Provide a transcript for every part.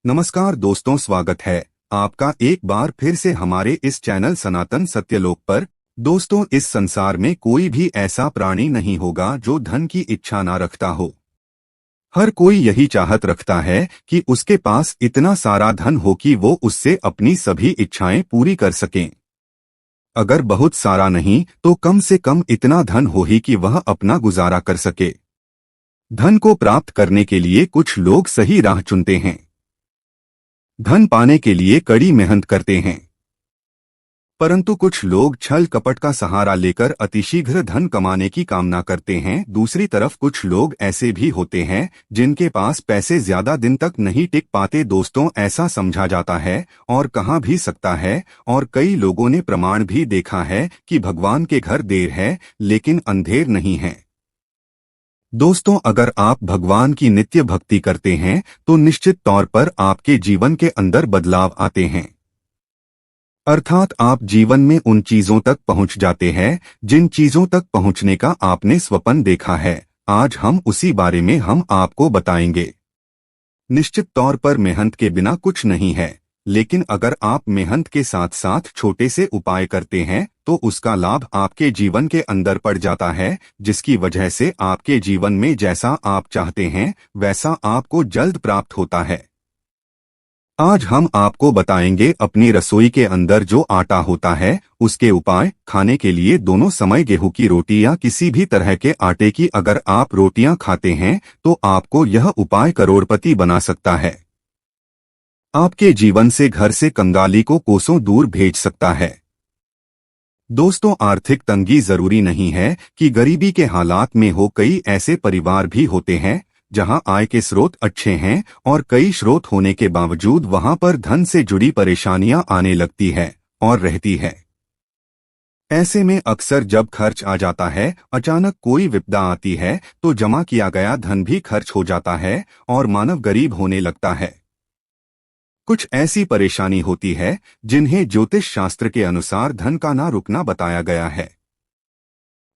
नमस्कार दोस्तों, स्वागत है आपका एक बार फिर से हमारे इस चैनल सनातन सत्यलोक पर। दोस्तों, इस संसार में कोई भी ऐसा प्राणी नहीं होगा जो धन की इच्छा ना रखता हो। हर कोई यही चाहत रखता है कि उसके पास इतना सारा धन हो कि वो उससे अपनी सभी इच्छाएं पूरी कर सकें। अगर बहुत सारा नहीं तो कम से कम इतना धन हो ही कि वह अपना गुजारा कर सके। धन को प्राप्त करने के लिए कुछ लोग सही राह चुनते हैं। धन पाने के लिए कड़ी मेहनत करते हैं, परंतु कुछ लोग छल कपट का सहारा लेकर अतिशीघ्र धन कमाने की कामना करते हैं। दूसरी तरफ कुछ लोग ऐसे भी होते हैं जिनके पास पैसे ज्यादा दिन तक नहीं टिक पाते। दोस्तों, ऐसा समझा जाता है और कहा भी सकता है, और कई लोगों ने प्रमाण भी देखा है कि भगवान के घर देर है लेकिन अंधेर नहीं है। दोस्तों, अगर आप भगवान की नित्य भक्ति करते हैं तो निश्चित तौर पर आपके जीवन के अंदर बदलाव आते हैं। अर्थात आप जीवन में उन चीजों तक पहुंच जाते हैं जिन चीजों तक पहुंचने का आपने स्वप्न देखा है। आज हम उसी बारे में हम आपको बताएंगे। निश्चित तौर पर मेहनत के बिना कुछ नहीं है, लेकिन अगर आप मेहनत के साथ साथ छोटे से उपाय करते हैं तो उसका लाभ आपके जीवन के अंदर पड़ जाता है, जिसकी वजह से आपके जीवन में जैसा आप चाहते हैं वैसा आपको जल्द प्राप्त होता है। आज हम आपको बताएंगे अपनी रसोई के अंदर जो आटा होता है उसके उपाय। खाने के लिए दोनों समय गेहूं की रोटी या किसी भी तरह के आटे की अगर आप रोटियां खाते हैं तो आपको यह उपाय करोड़पति बना सकता है। आपके जीवन से घर से कंगाली को कोसों दूर भेज सकता है। दोस्तों, आर्थिक तंगी जरूरी नहीं है कि गरीबी के हालात में हो। कई ऐसे परिवार भी होते हैं जहां आय के स्रोत अच्छे हैं और कई स्रोत होने के बावजूद वहां पर धन से जुड़ी परेशानियां आने लगती है और रहती है। ऐसे में अक्सर जब खर्च आ जाता है, अचानक कोई विपदा आती है तो जमा किया गया धन भी खर्च हो जाता है और मानव गरीब होने लगता है। कुछ ऐसी परेशानी होती है जिन्हें ज्योतिष शास्त्र के अनुसार धन का ना रुकना बताया गया है।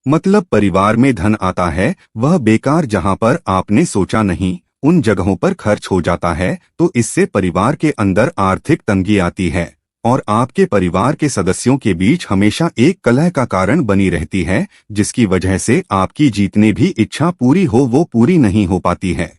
मतलब परिवार में धन आता है, वह बेकार जहां पर आपने सोचा नहीं उन जगहों पर खर्च हो जाता है, तो इससे परिवार के अंदर आर्थिक तंगी आती है और आपके परिवार के सदस्यों के बीच हमेशा एक कलह का कारण बनी रहती है, जिसकी वजह से आपकी जितनी भी इच्छा पूरी हो वो पूरी नहीं हो पाती है।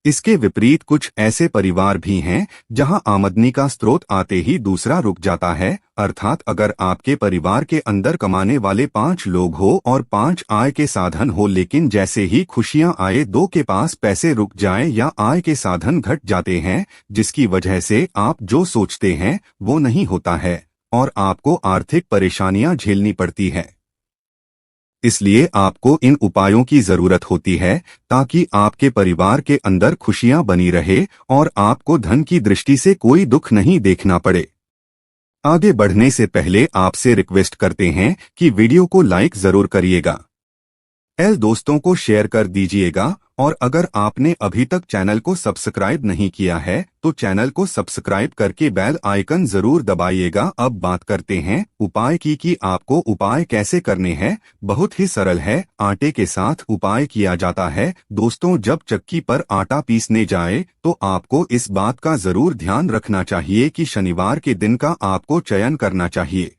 इसके विपरीत कुछ ऐसे परिवार भी हैं जहां आमदनी का स्रोत आते ही दूसरा रुक जाता है। अर्थात अगर आपके परिवार के अंदर कमाने वाले 5 लोग हो और 5 आय के साधन हो, लेकिन जैसे ही खुशियां आए 2 के पास पैसे रुक जाएं या आय के साधन घट जाते हैं, जिसकी वजह से आप जो सोचते हैं वो नहीं होता है और आपको आर्थिक परेशानियां झेलनी पड़ती है। इसलिए आपको इन उपायों की जरूरत होती है ताकि आपके परिवार के अंदर खुशियां बनी रहे और आपको धन की दृष्टि से कोई दुख नहीं देखना पड़े। आगे बढ़ने से पहले आपसे रिक्वेस्ट करते हैं कि वीडियो को लाइक जरूर करिएगा, दोस्तों को शेयर कर दीजिएगा, और अगर आपने अभी तक चैनल को सब्सक्राइब नहीं किया है तो चैनल को सब्सक्राइब करके बेल आइकन जरूर दबाइएगा। अब बात करते हैं उपाय की कि आपको उपाय कैसे करने हैं। बहुत ही सरल है, आटे के साथ उपाय किया जाता है। दोस्तों, जब चक्की पर आटा पीसने जाए तो आपको इस बात का जरूर ध्यान रखना चाहिए कि शनिवार के दिन का आपको चयन करना चाहिए।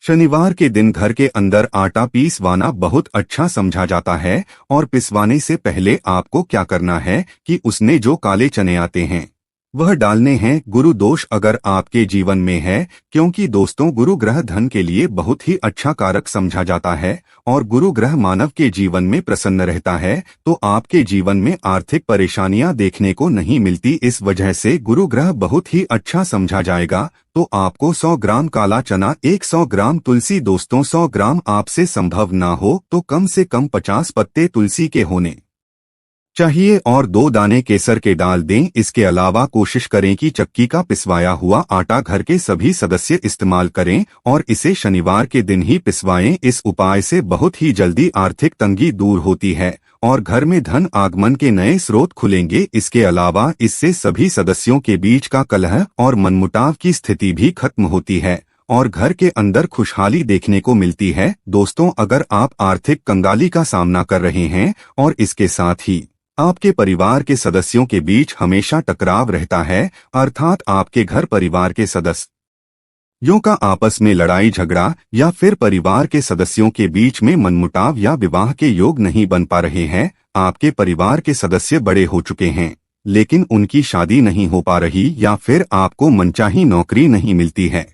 शनिवार के दिन घर के अंदर आटा पीसवाना बहुत अच्छा समझा जाता है, और पिसवाने से पहले आपको क्या करना है कि उसने जो काले चने आते हैं वह डालने हैं। गुरु दोष अगर आपके जीवन में है, क्योंकि दोस्तों गुरु ग्रह धन के लिए बहुत ही अच्छा कारक समझा जाता है और गुरु ग्रह मानव के जीवन में प्रसन्न रहता है, तो आपके जीवन में आर्थिक परेशानियां देखने को नहीं मिलती। इस वजह से गुरु ग्रह बहुत ही अच्छा समझा जाएगा। तो आपको 100 ग्राम काला चना, 100 ग्राम तुलसी। दोस्तों, 100 ग्राम आपसे संभव ना हो तो कम से कम 50 पत्ते तुलसी के होने चाहिए और 2 दाने केसर के डाल दें। इसके अलावा कोशिश करें कि चक्की का पिसवाया हुआ आटा घर के सभी सदस्य इस्तेमाल करें और इसे शनिवार के दिन ही पिसवाएं। इस उपाय से बहुत ही जल्दी आर्थिक तंगी दूर होती है और घर में धन आगमन के नए स्रोत खुलेंगे। इसके अलावा इससे सभी सदस्यों के बीच का कलह और मनमुटाव की स्थिति भी खत्म होती है और घर के अंदर खुशहाली देखने को मिलती है। दोस्तों, अगर आप आर्थिक कंगाली का सामना कर रहे हैं और इसके साथ ही आपके परिवार के सदस्यों के बीच हमेशा टकराव रहता है, अर्थात आपके घर परिवार के सदस्यों का आपस में लड़ाई झगड़ा या फिर परिवार के सदस्यों के बीच में मनमुटाव या विवाह के योग नहीं बन पा रहे हैं। आपके परिवार के सदस्य बड़े हो चुके हैं लेकिन उनकी शादी नहीं हो पा रही या फिर आपको मनचाही नौकरी नहीं मिलती है।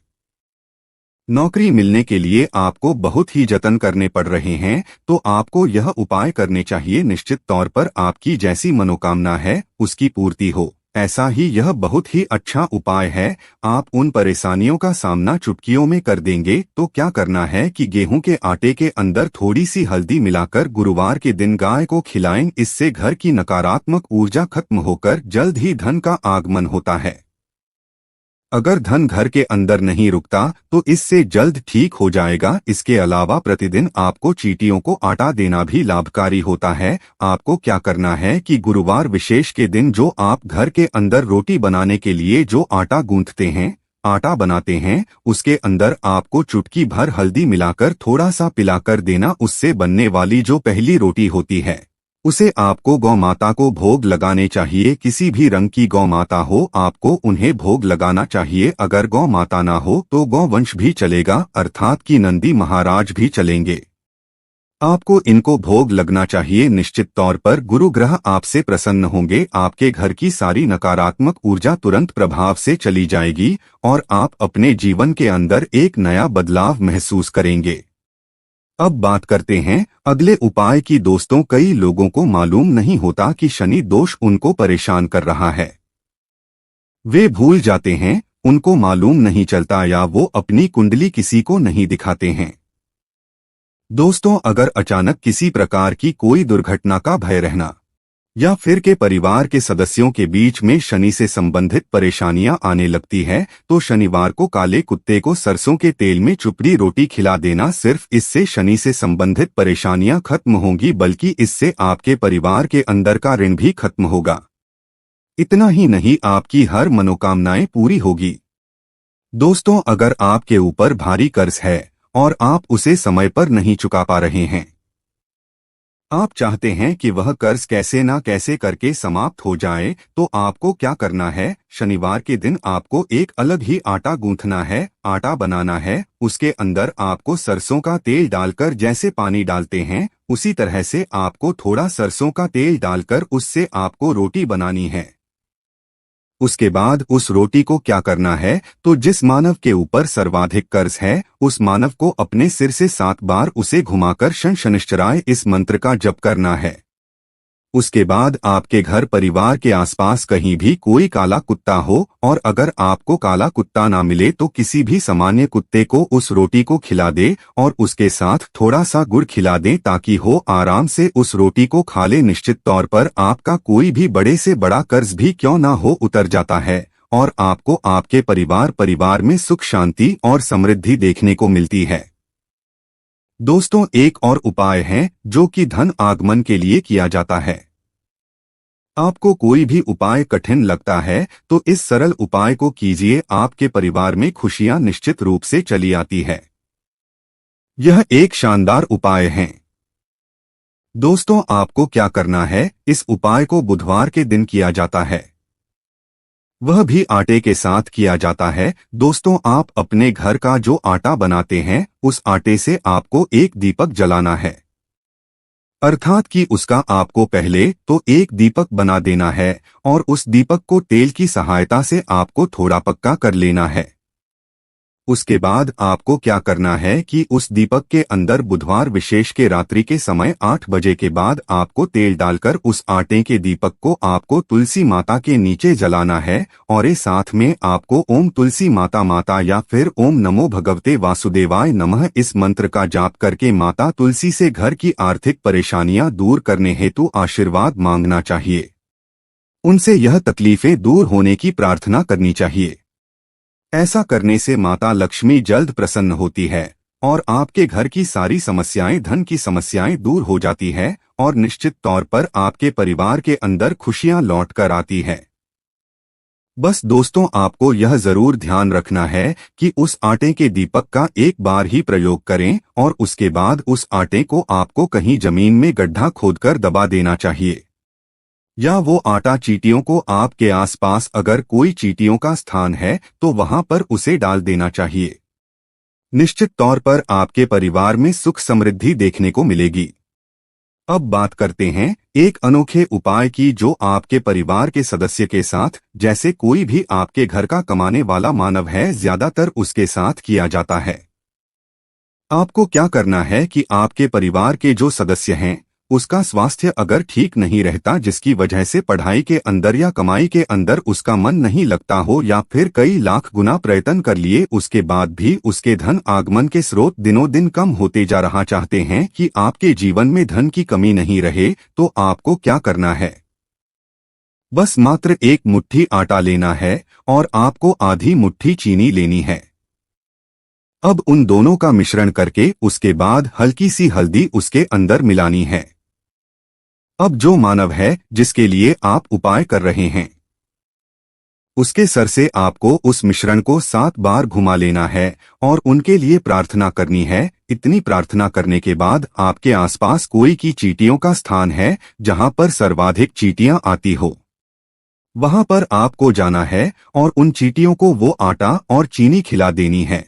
नौकरी मिलने के लिए आपको बहुत ही जतन करने पड़ रहे हैं, तो आपको यह उपाय करने चाहिए। निश्चित तौर पर आपकी जैसी मनोकामना है उसकी पूर्ति हो, ऐसा ही यह बहुत ही अच्छा उपाय है। आप उन परेशानियों का सामना चुटकियों में कर देंगे। तो क्या करना है कि गेहूं के आटे के अंदर थोड़ी सी हल्दी मिलाकर गुरुवार के दिन गाय को खिलाएं। इससे घर की नकारात्मक ऊर्जा खत्म होकर जल्द ही धन का आगमन होता है। अगर धन घर के अंदर नहीं रुकता तो इससे जल्द ठीक हो जाएगा। इसके अलावा प्रतिदिन आपको चींटियों को आटा देना भी लाभकारी होता है। आपको क्या करना है कि गुरुवार विशेष के दिन जो आप घर के अंदर रोटी बनाने के लिए जो आटा गूंथते हैं, आटा बनाते हैं, उसके अंदर आपको चुटकी भर हल्दी मिलाकर थोड़ा सा पिलाकर देना। उससे बनने वाली जो पहली रोटी होती है उसे आपको गौ माता को भोग लगाने चाहिए। किसी भी रंग की गौ माता हो आपको उन्हें भोग लगाना चाहिए। अगर गौ माता ना हो तो गौ वंश भी चलेगा, अर्थात कि नंदी महाराज भी चलेंगे। आपको इनको भोग लगना चाहिए। निश्चित तौर पर गुरु ग्रह आपसे प्रसन्न होंगे। आपके घर की सारी नकारात्मक ऊर्जा तुरंत प्रभाव से चली जाएगी और आप अपने जीवन के अंदर एक नया बदलाव महसूस करेंगे। अब बात करते हैं अगले उपाय की। दोस्तों, कई लोगों को मालूम नहीं होता कि शनि दोष उनको परेशान कर रहा है। वे भूल जाते हैं, उनको मालूम नहीं चलता या वो अपनी कुंडली किसी को नहीं दिखाते हैं। दोस्तों, अगर अचानक किसी प्रकार की कोई दुर्घटना का भय रहना या फिर के परिवार के सदस्यों के बीच में शनि से संबंधित परेशानियां आने लगती है तो शनिवार को काले कुत्ते को सरसों के तेल में चुपड़ी रोटी खिला देना। सिर्फ इससे शनि से संबंधित परेशानियां खत्म होंगी, बल्कि इससे आपके परिवार के अंदर का ऋण भी खत्म होगा। इतना ही नहीं, आपकी हर मनोकामनाएं पूरी होगी। दोस्तों, अगर आपके ऊपर भारी कर्ज है और आप उसे समय पर नहीं चुका पा रहे हैं, आप चाहते हैं कि वह कर्ज कैसे ना कैसे करके समाप्त हो जाए, तो आपको क्या करना है? शनिवार के दिन आपको एक अलग ही आटा गूंथना है, आटा बनाना है। उसके अंदर आपको सरसों का तेल डालकर, जैसे पानी डालते हैं उसी तरह से आपको थोड़ा सरसों का तेल डालकर उससे आपको रोटी बनानी है। उसके बाद उस रोटी को क्या करना है, तो जिस मानव के ऊपर सर्वाधिक कर्ज है उस मानव को अपने सिर से 7 बार उसे घुमाकर शनिश्चराय इस मंत्र का जप करना है। उसके बाद आपके घर परिवार के आसपास कहीं भी कोई काला कुत्ता हो और अगर आपको काला कुत्ता ना मिले तो किसी भी सामान्य कुत्ते को उस रोटी को खिला दे और उसके साथ थोड़ा सा गुड़ खिला दें ताकि हो आराम से उस रोटी को खा ले। निश्चित तौर पर आपका कोई भी बड़े से बड़ा कर्ज भी क्यों ना हो उतर जाता है और आपको आपके परिवार में सुख शांति और समृद्धि देखने को मिलती है। दोस्तों, एक और उपाय है जो कि धन आगमन के लिए किया जाता है। आपको कोई भी उपाय कठिन लगता है तो इस सरल उपाय को कीजिए, आपके परिवार में खुशियां निश्चित रूप से चली आती है। यह एक शानदार उपाय है। दोस्तों, आपको क्या करना है, इस उपाय को बुधवार के दिन किया जाता है, वह भी आटे के साथ किया जाता है। दोस्तों, आप अपने घर का जो आटा बनाते हैं उस आटे से आपको एक दीपक जलाना है, अर्थात कि उसका आपको पहले तो एक दीपक बना देना है और उस दीपक को तेल की सहायता से आपको थोड़ा पक्का कर लेना है। उसके बाद आपको क्या करना है कि उस दीपक के अंदर बुधवार विशेष के रात्रि के समय 8 बजे के बाद आपको तेल डालकर उस आटे के दीपक को आपको तुलसी माता के नीचे जलाना है और इस साथ में आपको ओम तुलसी माता माता या फिर ओम नमो भगवते वासुदेवाय नमः इस मंत्र का जाप करके माता तुलसी से घर की आर्थिक परेशानियां दूर करने हेतु आशीर्वाद मांगना चाहिए। उनसे यह तकलीफें दूर होने की प्रार्थना करनी चाहिए। ऐसा करने से माता लक्ष्मी जल्द प्रसन्न होती है और आपके घर की सारी समस्याएं, धन की समस्याएं दूर हो जाती है और निश्चित तौर पर आपके परिवार के अंदर खुशियां लौट कर आती है। बस दोस्तों, आपको यह जरूर ध्यान रखना है कि उस आटे के दीपक का एक बार ही प्रयोग करें और उसके बाद उस आटे को आपको कहीं जमीन में गड्ढा खोदकर दबा देना चाहिए। या वो आटा चींटियों को आपके आसपास अगर कोई चींटियों का स्थान है तो वहां पर उसे डाल देना चाहिए। निश्चित तौर पर आपके परिवार में सुख समृद्धि देखने को मिलेगी। अब बात करते हैं एक अनोखे उपाय की जो आपके परिवार के सदस्य के साथ, जैसे कोई भी आपके घर का कमाने वाला मानव है, ज्यादातर उसके साथ किया जाता है। आपको क्या करना है कि आपके परिवार के जो सदस्य हैं उसका स्वास्थ्य अगर ठीक नहीं रहता, जिसकी वजह से पढ़ाई के अंदर या कमाई के अंदर उसका मन नहीं लगता हो, या फिर कई लाख गुना प्रयत्न कर लिए उसके बाद भी उसके धन आगमन के स्रोत दिनों दिन कम होते जा रहा, चाहते हैं कि आपके जीवन में धन की कमी नहीं रहे, तो आपको क्या करना है? बस मात्र एक मुट्ठी आटा लेना है और आपको आधी मुट्ठी चीनी लेनी है। अब उन दोनों का मिश्रण करके उसके बाद हल्की सी हल्दी उसके अंदर मिलानी है। अब जो मानव है जिसके लिए आप उपाय कर रहे हैं, उसके सर से आपको उस मिश्रण को 7 बार घुमा लेना है और उनके लिए प्रार्थना करनी है। इतनी प्रार्थना करने के बाद आपके आसपास कोई की चींटियों का स्थान है जहां पर सर्वाधिक चींटियां आती हो, वहां पर आपको जाना है और उन चींटियों को वो आटा और चीनी खिला देनी है।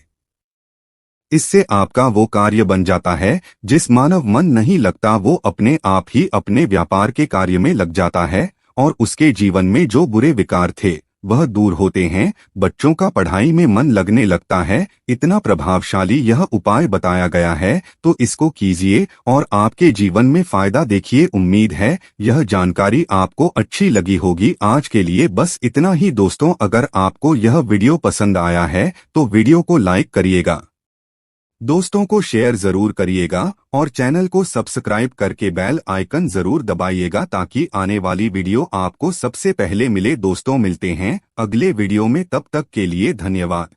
इससे आपका वो कार्य बन जाता है जिस मानव मन नहीं लगता, वो अपने आप ही अपने व्यापार के कार्य में लग जाता है और उसके जीवन में जो बुरे विकार थे वह दूर होते हैं। बच्चों का पढ़ाई में मन लगने लगता है। इतना प्रभावशाली यह उपाय बताया गया है, तो इसको कीजिए और आपके जीवन में फायदा देखिए। उम्मीद है यह जानकारी आपको अच्छी लगी होगी। आज के लिए बस इतना ही दोस्तों। अगर आपको यह वीडियो पसंद आया है तो वीडियो को लाइक करिएगा, दोस्तों को शेयर जरूर करिएगा और चैनल को सब्सक्राइब करके बेल आइकन जरूर दबाइएगा ताकि आने वाली वीडियो आपको सबसे पहले मिले। दोस्तों मिलते हैं अगले वीडियो में, तब तक के लिए धन्यवाद।